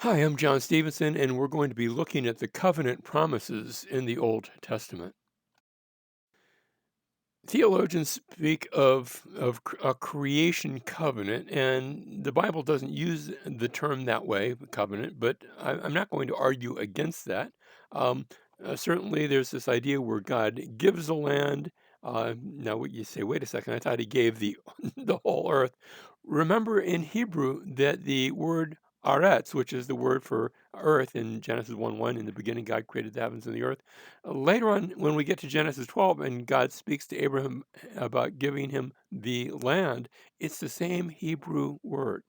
Hi, I'm John Stevenson, and we're going to be looking at the covenant promises in the Old Testament. Theologians speak of a creation covenant, and the Bible doesn't use the term that way, covenant, but I'm not going to argue against that. Um, Certainly, there's this idea where God gives the land. Now, what you say, wait a second, I thought he gave the, the whole earth. Remember in Hebrew that the word aretz, which is the word for earth in Genesis 1:1, in the beginning, God created the heavens and the earth. Later on, when we get to Genesis 12 and God speaks to Abraham about giving him the land, it's the same Hebrew word.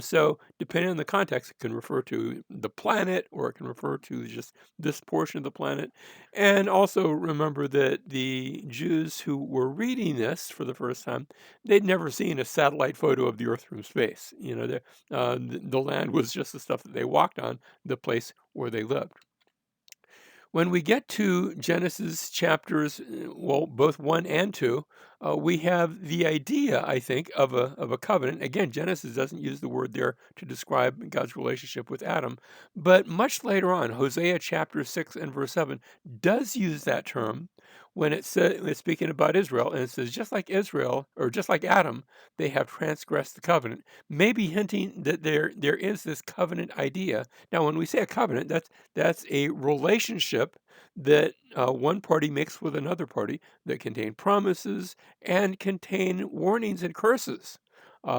So, depending on the context, it can refer to the planet or it can refer to just this portion of the planet. And also remember that the Jews who were reading this for the first time, they'd never seen a satellite photo of the Earth from space. The land was just the stuff that they walked on, the place where they lived. When we get to Genesis chapters, well, both 1 and 2, we have the idea, I think, of a covenant. Again, Genesis doesn't use the word there to describe God's relationship with Adam, but much later on, Hosea chapter 6 and verse 7 does use that term when it says, it's speaking about Israel, and it says, just like Israel, or just like Adam, they have transgressed the covenant, maybe hinting that there is this covenant idea. Now, when we say a covenant, that's a relationship that one party makes with another party that contain promises and contain warnings and curses.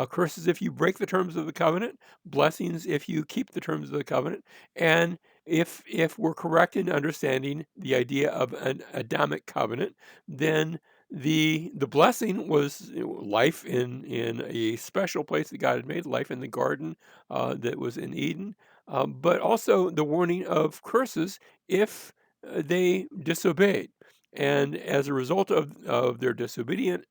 Curses if you break the terms of the covenant, blessings if you keep the terms of the covenant, and if we're correct in understanding the idea of an Adamic covenant, then the blessing was life in a special place that God had made, life in the garden that was in Eden, but also the warning of curses if they disobeyed. And as a result of their disobedience,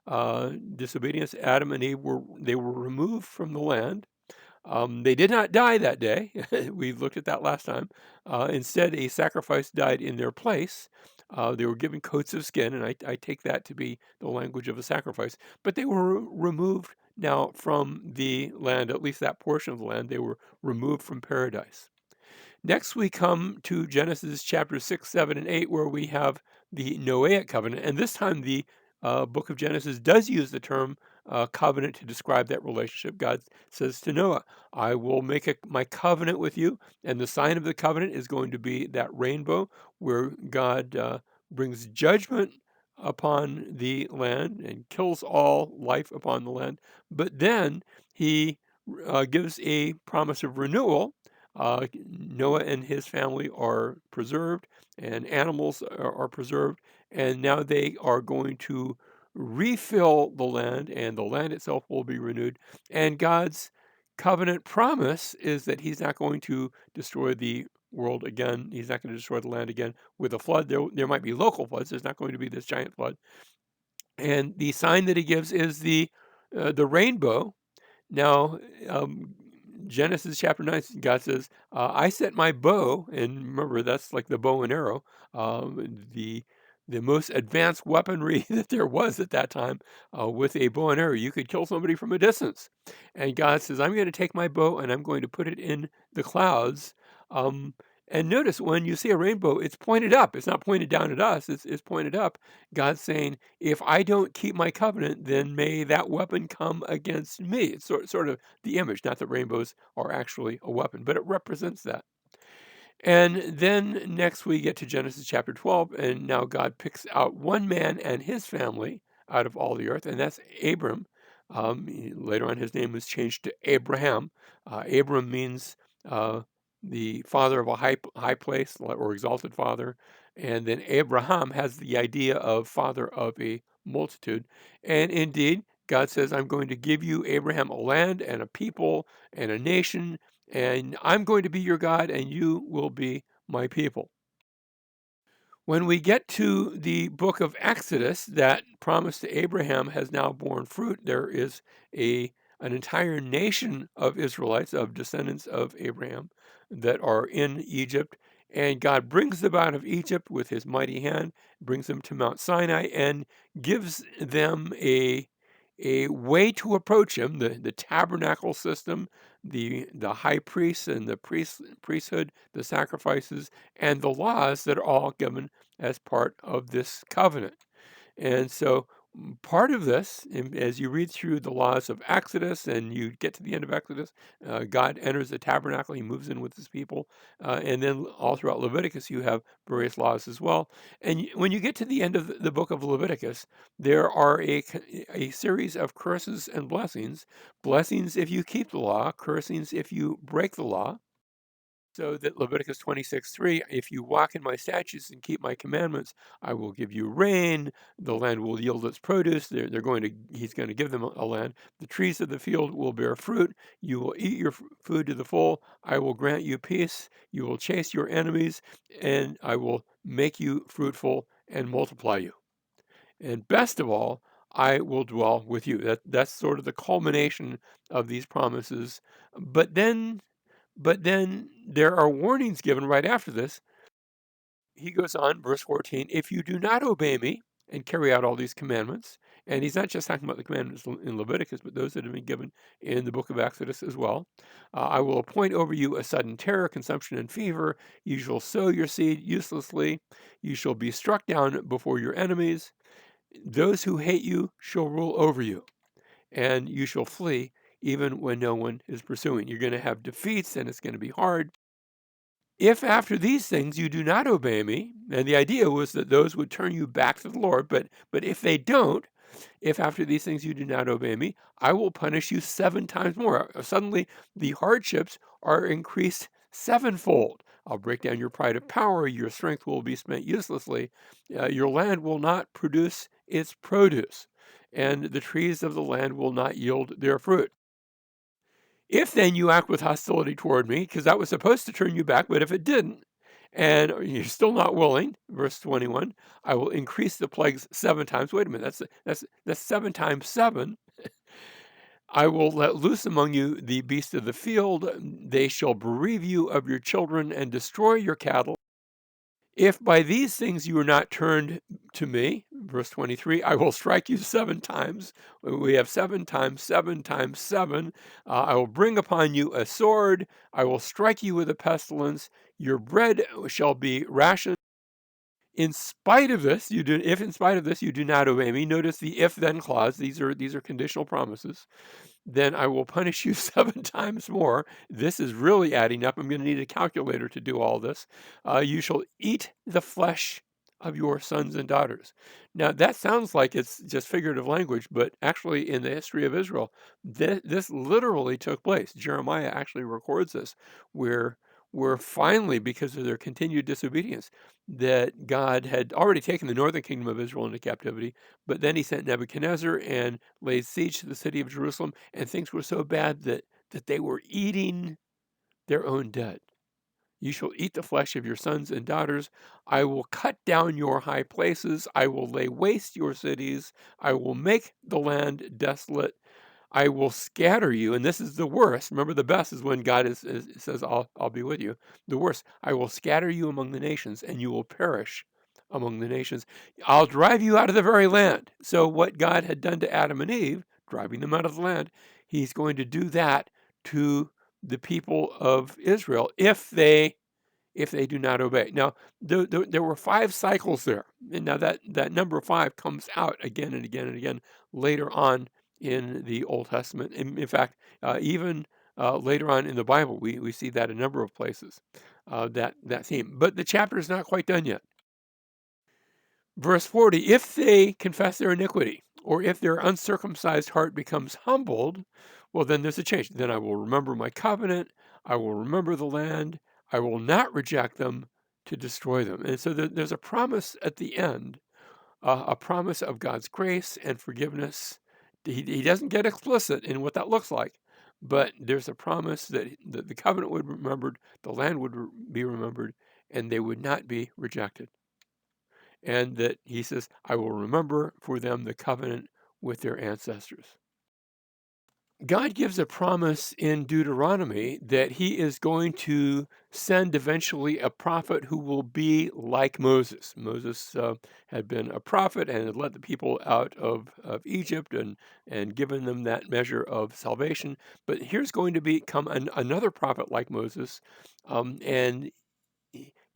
Adam and Eve were removed from the land. They did not die that day. We looked at that last time. Instead, a sacrifice died in their place. They were given coats of skin, and I take that to be the language of a sacrifice. But they were removed now from the land, at least that portion of the land. They were removed from paradise. Next, we come to Genesis chapter 6, 7, and 8, where we have the Noahic covenant. And this time, the book of Genesis does use the term covenant to describe that relationship. God says to Noah, I will make my covenant with you. And the sign of the covenant is going to be that rainbow where God brings judgment upon the land and kills all life upon the land. But then he gives a promise of renewal. Noah and his family are preserved, and animals are preserved, and now they are going to refill the land, and the land itself will be renewed. And God's covenant promise is that He's not going to destroy the world again. He's not going to destroy the land again with a flood. There might be local floods. There's not going to be this giant flood. And the sign that He gives is the rainbow. Now, um, Genesis chapter 9, God says, I set my bow, and remember, that's like the bow and arrow, the most advanced weaponry that there was at that time. With a bow and arrow, you could kill somebody from a distance. And God says, I'm going to take my bow and I'm going to put it in the clouds. Um, and notice when you see a rainbow, it's pointed up. It's not pointed down at us, it's pointed up. God's saying, if I don't keep my covenant, then may that weapon come against me. It's sort of the image, not that rainbows are actually a weapon, but it represents that. And then next we get to Genesis chapter 12, and now God picks out one man and his family out of all the earth, and that's Abram. Later on, his name was changed to Abraham. Abram means the father of a high place or exalted father. And then Abraham has the idea of father of a multitude. And indeed, God says, I'm going to give you, Abraham, a land and a people and a nation, and I'm going to be your God, and you will be my people. When we get to the book of Exodus, that promise to Abraham has now borne fruit. There is an entire nation of Israelites, of descendants of Abraham, that are in Egypt. And God brings them out of Egypt with his mighty hand, brings them to Mount Sinai, and gives them a way to approach him, the tabernacle system, the high priests and the priesthood, the sacrifices, and the laws that are all given as part of this covenant. And so part of this, as you read through the laws of Exodus and you get to the end of Exodus, God enters the tabernacle, he moves in with his people. And then all throughout Leviticus, you have various laws as well. And when you get to the end of the book of Leviticus, there are a series of curses and blessings. Blessings if you keep the law, cursings if you break the law. So that Leviticus 26:3, if you walk in my statutes and keep my commandments, I will give you rain, the land will yield its produce, he's going to give them a land. The trees of the field will bear fruit, you will eat your food to the full, I will grant you peace, you will chase your enemies, and I will make you fruitful and multiply you. And best of all, I will dwell with you. That's sort of the culmination of these promises. But then but then there are warnings given right after this. He goes on, verse 14, if you do not obey me and carry out all these commandments, and he's not just talking about the commandments in Leviticus, but those that have been given in the book of Exodus as well. I will appoint over you a sudden terror, consumption, and fever. You shall sow your seed uselessly. You shall be struck down before your enemies. Those who hate you shall rule over you, and you shall flee even when no one is pursuing. You're going to have defeats, and it's going to be hard. If after these things you do not obey me, and the idea was that those would turn you back to the Lord, but if they don't, if after these things you do not obey me, I will punish you 7 times more. Suddenly the hardships are increased sevenfold. I'll break down your pride of power, your strength will be spent uselessly, your land will not produce its produce, and the trees of the land will not yield their fruit. If then you act with hostility toward me, because that was supposed to turn you back, but if it didn't, and you're still not willing, verse 21, I will increase the plagues 7 times. Wait a minute, that's 7 times 7. I will let loose among you the beasts of the field. They shall bereave you of your children and destroy your cattle. If by these things you are not turned to me, verse 23, I will strike you 7 times. We have 7 times 7 times 7. I will bring upon you a sword. I will strike you with a pestilence. Your bread shall be rationed. In spite of this, if in spite of this you do not obey me, notice the if then clause. These are conditional promises. Then I will punish you 7 times more. This is really adding up. I'm going to need a calculator to do all this. You shall eat the flesh of your sons and daughters. Now, that sounds like it's just figurative language, but actually, in the history of Israel, this literally took place. Jeremiah actually records this, where finally, because of their continued disobedience, that God had already taken the northern kingdom of Israel into captivity, but then he sent Nebuchadnezzar and laid siege to the city of Jerusalem, and things were so bad that they were eating their own dead. You shall eat the flesh of your sons and daughters. I will cut down your high places. I will lay waste your cities. I will make the land desolate. I will scatter you, and this is the worst. Remember, the best is when God says, I'll be with you. The worst, I will scatter you among the nations, and you will perish among the nations. I'll drive you out of the very land. So what God had done to Adam and Eve, driving them out of the land, he's going to do that to the people of Israel if they do not obey. Now, there were 5 cycles there. And now that number 5 comes out again and again and again later on in the Old Testament. In fact, even later on in the Bible, we see that a number of places, that theme. But the chapter is not quite done yet. Verse 40, if they confess their iniquity, or if their uncircumcised heart becomes humbled, well, then there's a change. Then I will remember my covenant. I will remember the land. I will not reject them to destroy them. And so there's a promise at the end, a promise of God's grace and forgiveness. He doesn't get explicit in what that looks like, but there's a promise that the covenant would be remembered, the land would be remembered, and they would not be rejected. And that he says, I will remember for them the covenant with their ancestors. God gives a promise in Deuteronomy that he is going to send eventually a prophet who will be like Moses. Moses had been a prophet and had led the people out of Egypt and given them that measure of salvation. But here's going to become another prophet like Moses. And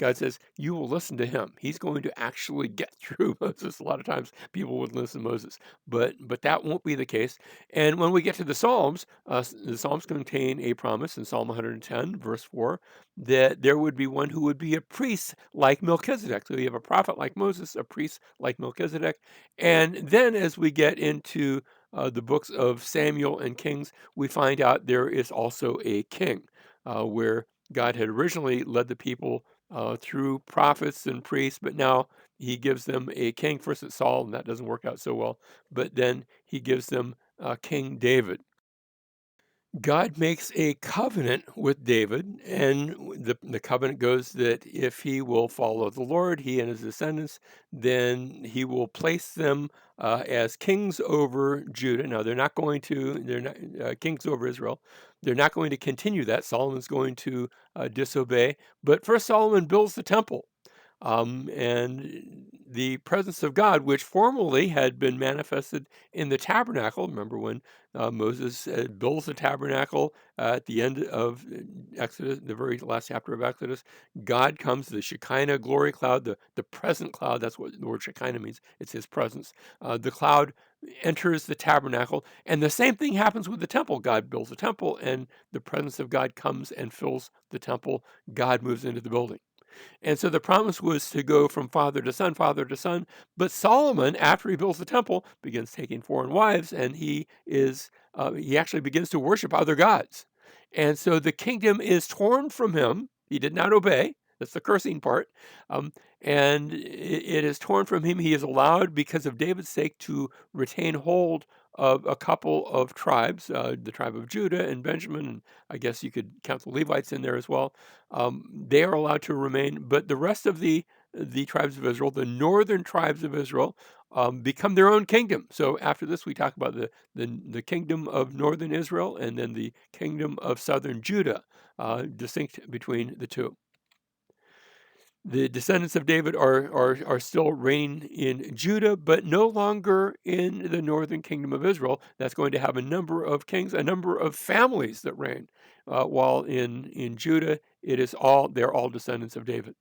God says, you will listen to him. He's going to actually get through Moses. A lot of times people would listen to Moses, but that won't be the case. And when we get to the Psalms, the Psalms contain a promise in Psalm 110, verse 4, that there would be one who would be a priest like Melchizedek. So you have a prophet like Moses, a priest like Melchizedek. And then as we get into the books of Samuel and Kings, we find out there is also a king, where God had originally led the people through prophets and priests, but now he gives them a king. First it's Saul, and that doesn't work out so well, but then he gives them King David. God makes a covenant with David, and the covenant goes that if he will follow the Lord, he and his descendants, then he will place them as kings over Judah. Now, they're not kings over Israel. They're not going to continue that. Solomon's going to disobey. But first, Solomon builds the temple. And the presence of God, which formerly had been manifested in the tabernacle. Remember when Moses builds the tabernacle at the end of Exodus, the very last chapter of Exodus. God comes, the Shekinah glory cloud, the present cloud. That's what the word Shekinah means. It's his presence. The cloud enters the tabernacle, and the same thing happens with the temple. God builds a temple, and the presence of God comes and fills the temple. God moves into the building. And so the promise was to go from father to son, father to son. But Solomon, after he builds the temple, begins taking foreign wives, and he actually begins to worship other gods. And so the kingdom is torn from him. He did not obey. That's the cursing part. Um, and it is torn from him. He is allowed, because of David's sake, to retain hold of a couple of tribes, the tribe of Judah and Benjamin, and I guess you could count the Levites in there as well. They are allowed to remain, but the rest of the tribes of Israel, the northern tribes of Israel, become their own kingdom. So after this, we talk about the kingdom of northern Israel and then the kingdom of southern Judah, distinct between the two. The descendants of David are still reigning in Judah, but no longer in the northern kingdom of Israel. That's going to have a number of kings, a number of families that reign. While in Judah, they're all descendants of David.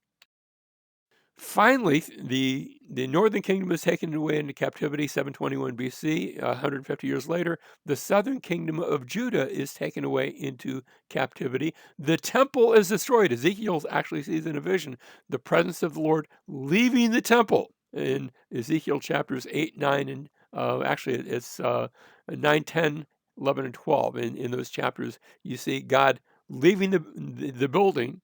Finally, the northern kingdom is taken away into captivity, 721 BC, 150 years later. The southern kingdom of Judah is taken away into captivity. The temple is destroyed. Ezekiel actually sees in a vision the presence of the Lord leaving the temple in Ezekiel chapters 8, 9, and actually it's 9, 10, 11, and 12. In those chapters, you see God leaving the building,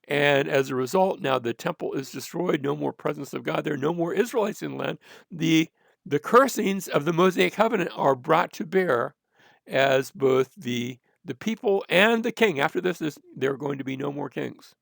and as a result, now the temple is destroyed, no more presence of God there, no more Israelites in the land. The the cursings of the Mosaic covenant are brought to bear as both the people and the king. After this, there are going to be no more kings.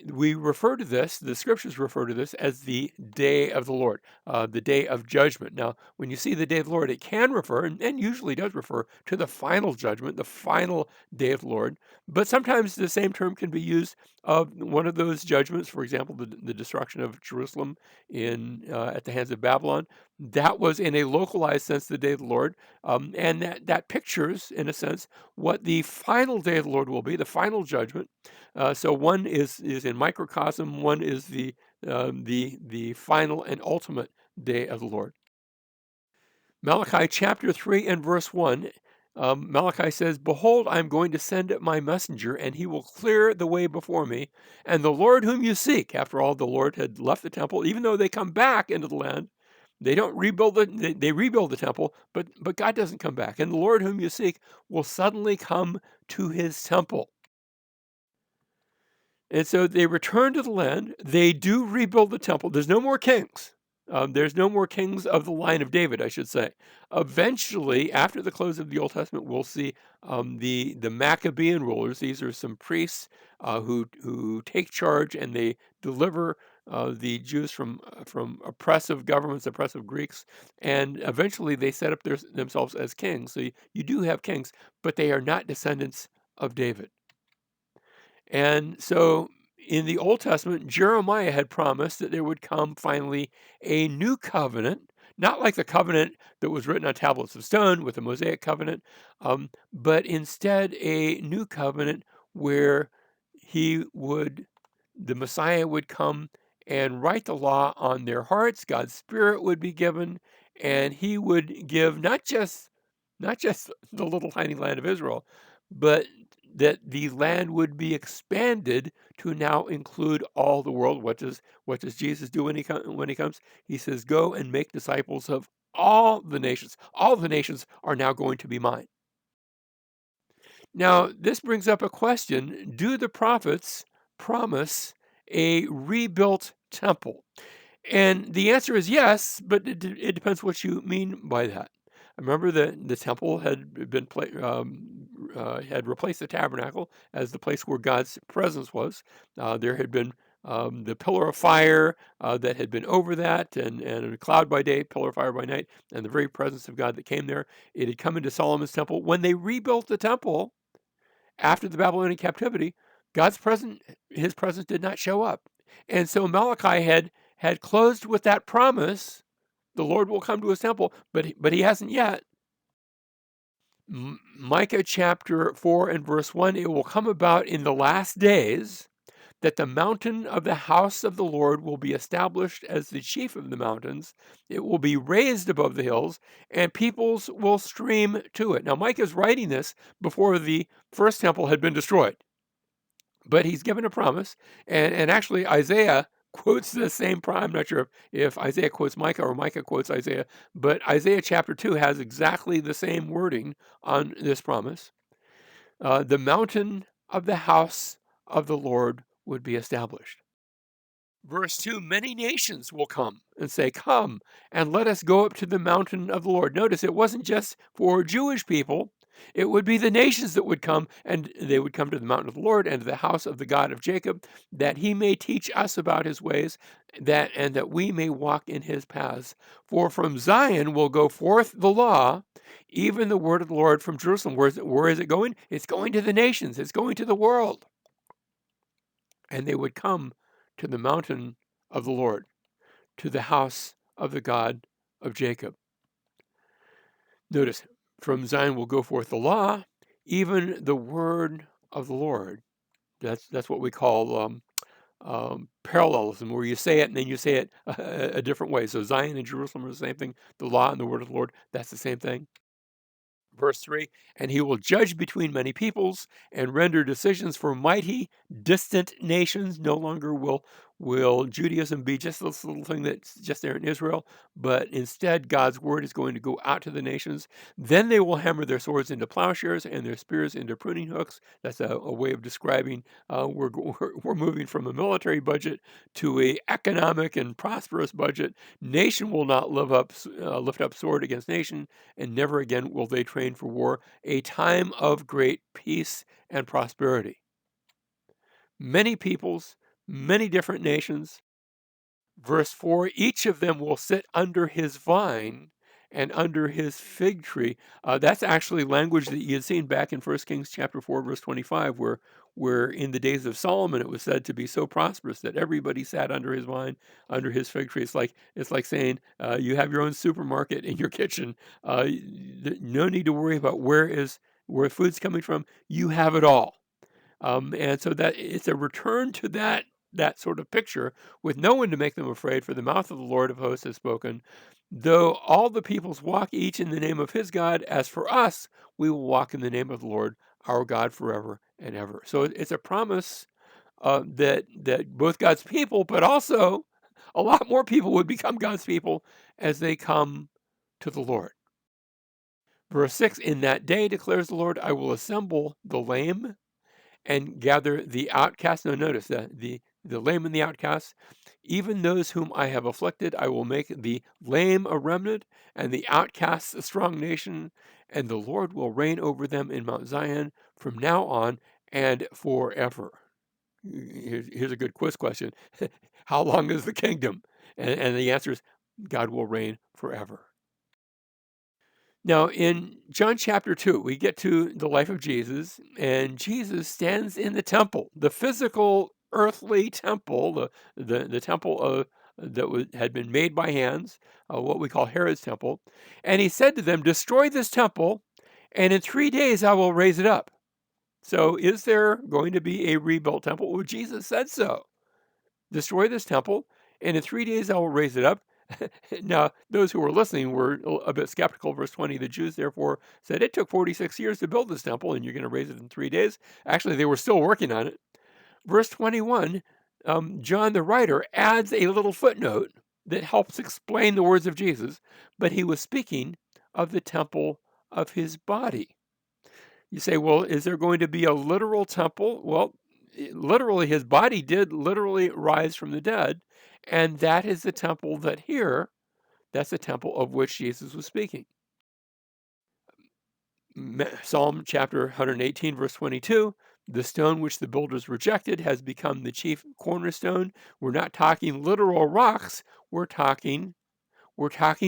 We refer to this, the scriptures refer to this as the day of the Lord, the day of judgment. Now, when you see the day of the Lord, it can refer, and usually does refer, to the final judgment, the final day of the Lord. But sometimes the same term can be used of one of those judgments, for example, the destruction of Jerusalem at the hands of Babylon. That was in a localized sense the day of the Lord. And that pictures, in a sense, what the final day of the Lord will be, the final judgment. So one is in microcosm, one is the final and ultimate day of the Lord. Malachi chapter 3 and verse 1, Malachi says, "Behold, I am going to send my messenger, and he will clear the way before me. And the Lord whom you seek," after all, the Lord had left the temple, even though they come back into the land, they don't rebuild they rebuild the temple, but God doesn't come back. "And the Lord whom you seek will suddenly come to his temple." And so they return to the land. They do rebuild the temple. There's no more kings. There's no more kings of the line of David, I should say. Eventually, after the close of the Old Testament, we'll see the Maccabean rulers. These are some priests who take charge, and they deliver the Jews from oppressive governments, oppressive Greeks, and eventually they set up themselves as kings. So you do have kings, but they are not descendants of David. And so in the Old Testament, Jeremiah had promised that there would come finally a new covenant, not like the covenant that was written on tablets of stone with the Mosaic covenant, but instead a new covenant where the Messiah would come and write the law on their hearts. God's Spirit would be given, and he would give not just the little tiny land of Israel, but that the land would be expanded to now include all the world. What does Jesus do when he comes? He says, "Go and make disciples of all the nations. All the nations are now going to be mine." Now, this brings up a question: do the prophets promise a rebuilt temple? And the answer is yes, but it depends what you mean by that. I remember the temple had replaced the tabernacle as the place where God's presence was. There had been the pillar of fire that had been over that, and a cloud by day, pillar of fire by night, and the very presence of God that came there. It had come into Solomon's temple. When they rebuilt the temple after the Babylonian captivity, his presence did not show up. And so Malachi had closed with that promise, the Lord will come to his temple, but he hasn't yet. Micah chapter 4 and verse 1, it will come about in the last days that the mountain of the house of the Lord will be established as the chief of the mountains. It will be raised above the hills, and peoples will stream to it. Now, Micah is writing this before the first temple had been destroyed, but he's given a promise, and actually Isaiah quotes the same promise. I'm not sure if Isaiah quotes Micah or Micah quotes Isaiah, but Isaiah chapter 2 has exactly the same wording on this promise. The mountain of the house of the Lord would be established. Verse 2, many nations will come and say, "Come and let us go up to the mountain of the Lord." Notice it wasn't just for Jewish people, it would be the nations that would come, and they would come to the mountain of the Lord and to the house of the God of Jacob, that he may teach us about his ways, that we may walk in his paths. For from Zion will go forth the law, even the word of the Lord from Jerusalem. Where is it going? It's going to the nations, it's going to the world. And they would come to the mountain of the Lord, to the house of the God of Jacob. Notice, from Zion will go forth the law, even the word of the Lord. That's what we call parallelism, where you say it and then you say it a different way. So Zion and Jerusalem are the same thing. The law and the word of the Lord, that's the same thing. Verse 3, and he will judge between many peoples and render decisions for mighty, distant nations. No longer will Judaism be just this little thing that's just there in Israel, but instead God's word is going to go out to the nations. Then they will hammer their swords into plowshares and their spears into pruning hooks. That's a way of describing we're moving from a military budget to a economic and prosperous budget. Nation will not lift up sword against nation, and never again will they train for war. A time of great peace and prosperity. Many peoples, many different nations. Verse 4, each of them will sit under his vine and under his fig tree. That's actually language that you had seen back in 1 Kings chapter 4, verse 25, where in the days of Solomon it was said to be so prosperous that everybody sat under his vine, under his fig tree. It's like saying you have your own supermarket in your kitchen. No need to worry about where food's coming from. You have it all. And so that it's a return to that sort of picture, with no one to make them afraid, for the mouth of the Lord of hosts has spoken. Though all the peoples walk each in the name of his God, as for us, we will walk in the name of the Lord our God forever and ever. So it's a promise that both God's people, but also a lot more people would become God's people as they come to the Lord. Verse 6, in that day, declares the Lord, I will assemble the lame and gather the outcasts. Now notice that the lame and the outcasts, even those whom I have afflicted, I will make the lame a remnant, and the outcasts a strong nation, and the Lord will reign over them in Mount Zion from now on and forever. Here's a good quiz question. How long is the kingdom? And the answer is God will reign forever. Now, in John chapter 2, we get to the life of Jesus, and Jesus stands in the temple, the physical earthly temple, the temple had been made by hands, what we call Herod's temple. And he said to them, "Destroy this temple, and in 3 days I will raise it up." So, is there going to be a rebuilt temple? Well, Jesus said so. Destroy this temple, and in 3 days I will raise it up. Now, those who were listening were a bit skeptical. Verse 20, the Jews therefore said, "It took 46 years to build this temple, and you're going to raise it in 3 days." Actually, they were still working on it. Verse 21, John the writer adds a little footnote that helps explain the words of Jesus, but he was speaking of the temple of his body. You say, well, is there going to be a literal temple? Well, literally, his body did literally rise from the dead. And that is the temple that's the temple of which Jesus was speaking. Psalm chapter 118, verse 22, the stone which the builders rejected has become the chief cornerstone. We're not talking literal rocks. We're talking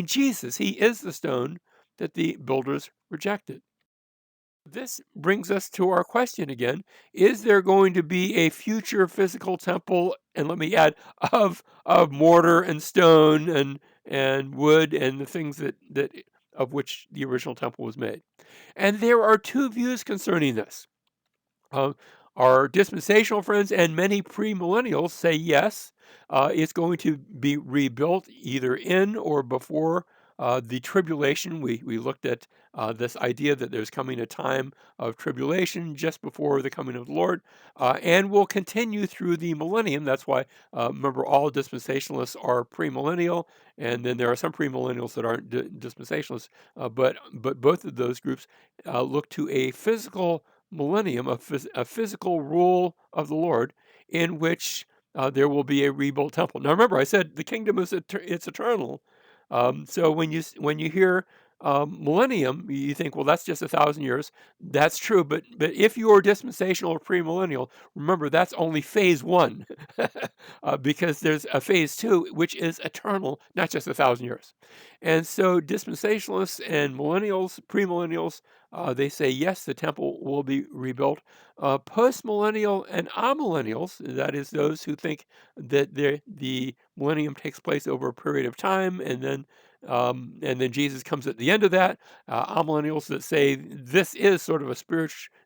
Jesus. He is the stone that the builders rejected. This brings us to our question again. Is there going to be a future physical temple, and let me add, of mortar and stone and wood and the things that of which the original temple was made? And there are two views concerning this. Uh, our dispensational friends and many premillennials say yes, it's going to be rebuilt either in or before the tribulation. We looked at this idea that there's coming a time of tribulation just before the coming of the Lord, and will continue through the millennium. That's why, remember, all dispensationalists are premillennial, and then there are some premillennials that aren't dispensationalists, but both of those groups look to a physical millennium, a physical rule of the Lord in which there will be a rebuilt temple. Now, remember, I said the kingdom is it's eternal. So when you hear millennium, you think, well, that's just 1,000 years. That's true, but if you are dispensational or premillennial, remember that's only phase one, because there's a phase two which is eternal, not just 1,000 years. And so dispensationalists and millennials, premillennials, they say yes, the temple will be rebuilt. Post-millennial and amillennials, that is those who think that the millennium takes place over a period of time, and then Jesus comes at the end of that. Amillennials that say this is sort of a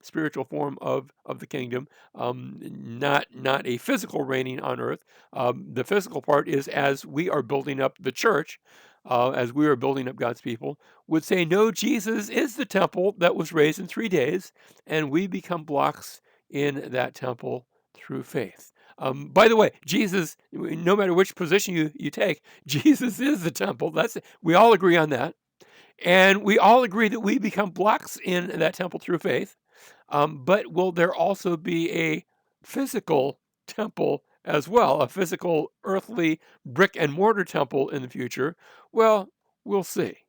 spiritual form of the kingdom, not a physical reigning on earth. The physical part is as we are building up the church, as we are building up God's people, would say, no, Jesus is the temple that was raised in 3 days, and we become blocks in that temple through faith. By the way, Jesus, no matter which position you take, Jesus is the temple. We all agree on that. And we all agree that we become blocks in that temple through faith. But will there also be a physical temple as well, a physical earthly brick and mortar temple in the future? Well, we'll see.